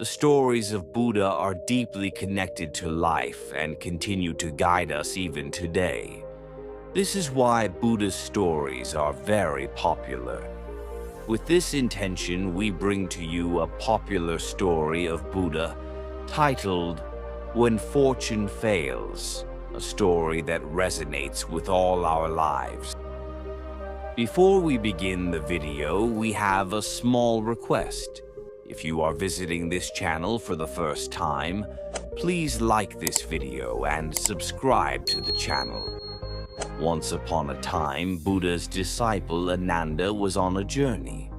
The stories of Buddha are deeply connected to life and continue to guide us even today. This is why Buddha's stories are very popular. With this intention, we bring to you a popular story of Buddha titled When Fortune Fails, a story that resonates with all our lives. Before we begin the video, we have a small request. If you are visiting this channel for the first time, please like this video and subscribe to the channel. Once upon a time, Buddha's disciple Ananda was on a journey.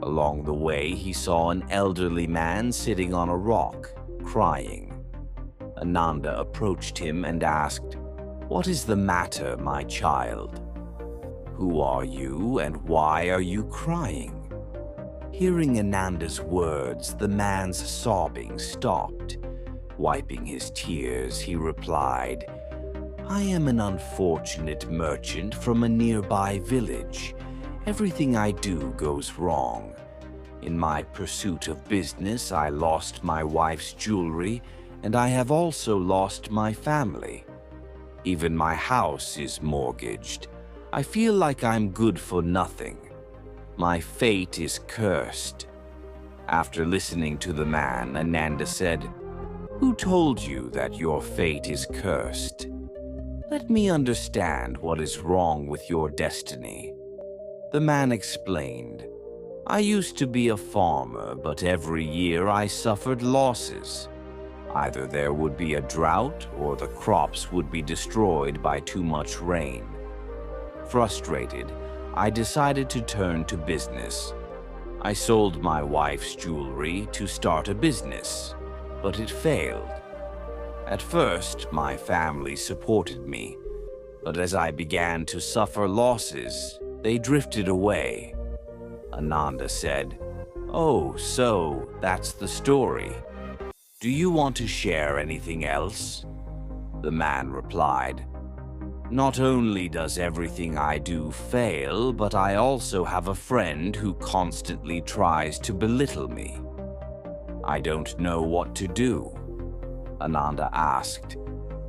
Along the way, he saw an elderly man sitting on a rock, crying. Ananda approached him and asked, "What is the matter, my child? Who are you and why are you crying?" Hearing Ananda's words, the man's sobbing stopped. Wiping his tears, he replied, "I am an unfortunate merchant from a nearby village. Everything I do goes wrong. In my pursuit of business, I lost my wife's jewelry, and I have also lost my family. Even my house is mortgaged. I feel like I'm good for nothing. My fate is cursed." After listening to the man, Ananda said, "Who told you that your fate is cursed? Let me understand what is wrong with your destiny." The man explained, "I used to be a farmer, but every year I suffered losses. Either there would be a drought or the crops would be destroyed by too much rain. Frustrated, I decided to turn to business. I sold my wife's jewelry to start a business, but it failed. At first, my family supported me, but as I began to suffer losses, they drifted away." Ananda said, "Oh, so that's the story. Do you want to share anything else?" The man replied, "Not only does everything I do fail, but I also have a friend who constantly tries to belittle me. I don't know what to do." Ananda asked,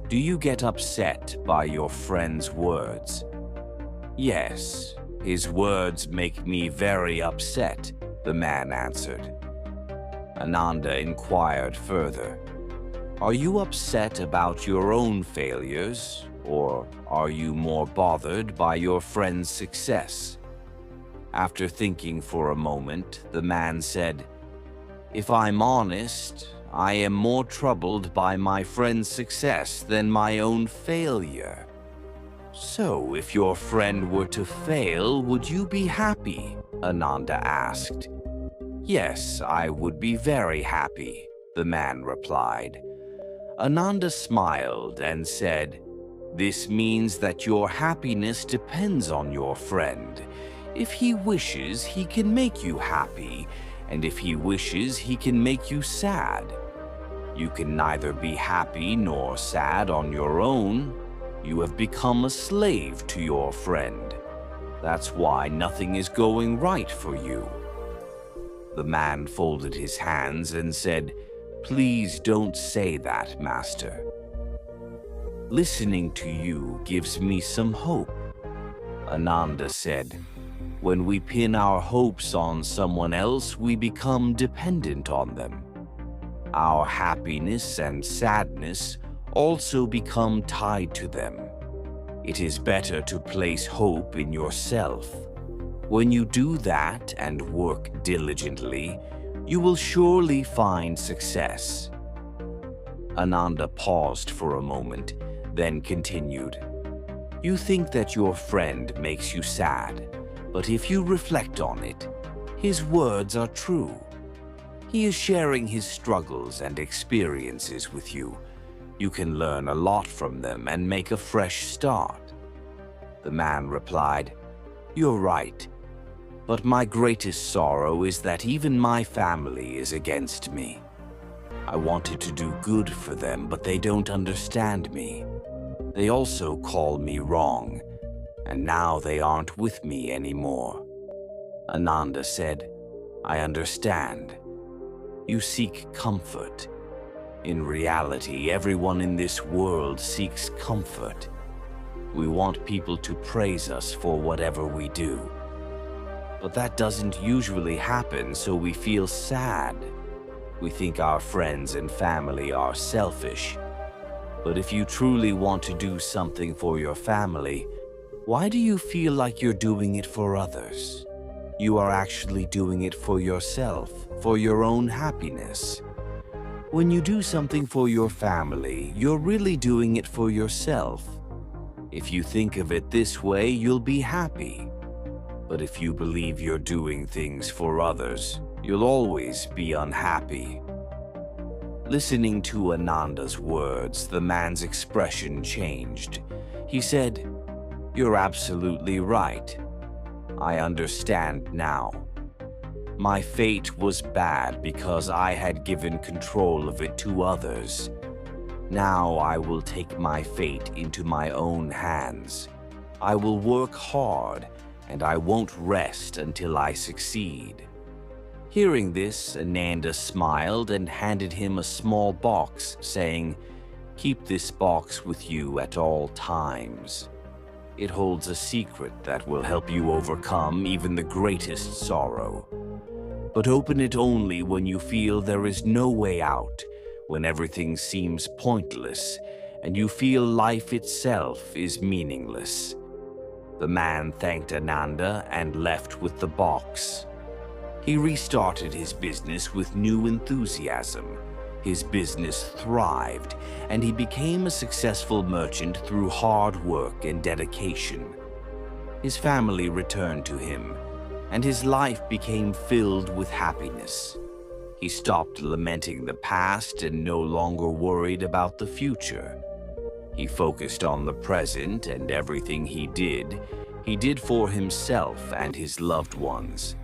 "Do you get upset by your friend's words?" "Yes, his words make me very upset," the man answered. Ananda inquired further, "Are you upset about your own failures, or are you more bothered by your friend's success?" After thinking for a moment, the man said, "If I'm honest, I am more troubled by my friend's success than my own failure." "So, if your friend were to fail, would you be happy?" Ananda asked. "Yes, I would be very happy," the man replied. Ananda smiled and said, "This means that your happiness depends on your friend. If he wishes, he can make you happy, and if he wishes, he can make you sad. You can neither be happy nor sad on your own. You have become a slave to your friend. That's why nothing is going right for you." The man folded his hands and said, "Please don't say that, Master. Listening to you gives me some hope." Ananda said, "When we pin our hopes on someone else, we become dependent on them. Our happiness and sadness also become tied to them. It is better to place hope in yourself. When you do that and work diligently, you will surely find success." Ananda paused for a moment, then continued, "You think that your friend makes you sad, but if you reflect on it, his words are true. He is sharing his struggles and experiences with you. You can learn a lot from them and make a fresh start." The man replied, "You're right. But my greatest sorrow is that even my family is against me. I wanted to do good for them, but they don't understand me. They also call me wrong, and now they aren't with me anymore." Ananda said, "I understand. You seek comfort. In reality, everyone in this world seeks comfort. We want people to praise us for whatever we do. But that doesn't usually happen, so we feel sad. We think our friends and family are selfish. But if you truly want to do something for your family, why do you feel like you're doing it for others? You are actually doing it for yourself, for your own happiness. When you do something for your family, you're really doing it for yourself. If you think of it this way, you'll be happy. But if you believe you're doing things for others, you'll always be unhappy. Listening to Ananda's words, the man's expression changed. He said, "You're absolutely right. I understand now. My fate was bad because I had given control of it to others. Now I will take my fate into my own hands. I will work hard, and I won't rest until I succeed." Hearing this, Ananda smiled and handed him a small box, saying, "Keep this box with you at all times. It holds a secret that will help you overcome even the greatest sorrow. But open it only when you feel there is no way out, when everything seems pointless, and you feel life itself is meaningless." The man thanked Ananda and left with the box. He restarted his business with new enthusiasm. His business thrived, and he became a successful merchant through hard work and dedication. His family returned to him, and his life became filled with happiness. He stopped lamenting the past and no longer worried about the future. He focused on the present, and everything he did for himself and his loved ones.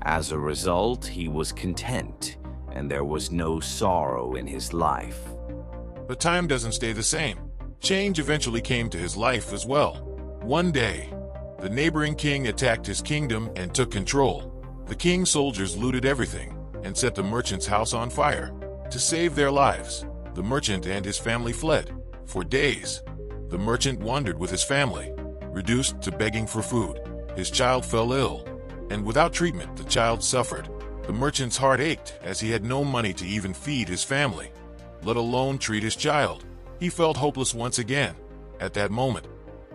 As a result, he was content, and there was no sorrow in his life. But time doesn't stay the same. Change eventually came to his life as well. One day, the neighboring king attacked his kingdom and took control. The king's soldiers looted everything and set the merchant's house on fire. To save their lives, the merchant and his family fled. For days, the merchant wandered with his family, reduced to begging for food. His child fell ill, and without treatment, the child suffered. The merchant's heart ached as he had no money to even feed his family, let alone treat his child. He felt hopeless once again. At that moment,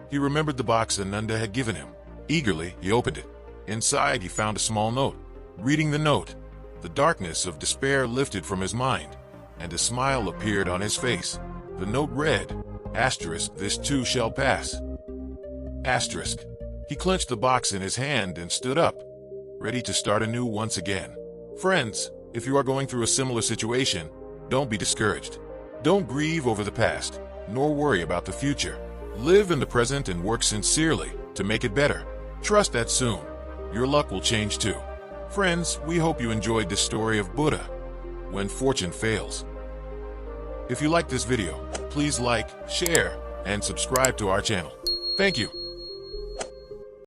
he remembered the box Ananda had given him. Eagerly, he opened it. Inside, he found a small note. Reading the note, the darkness of despair lifted from his mind, and a smile appeared on his face. The note read, "*, this too shall pass. *. He clenched the box in his hand and stood up, ready to start anew once again. Friends, if you are going through a similar situation, don't be discouraged. Don't grieve over the past, nor worry about the future. Live in the present and work sincerely to make it better. Trust that soon, your luck will change too. Friends, we hope you enjoyed this story of Buddha when fortune fails. If you like this video, please like, share, and subscribe to our channel. Thank you.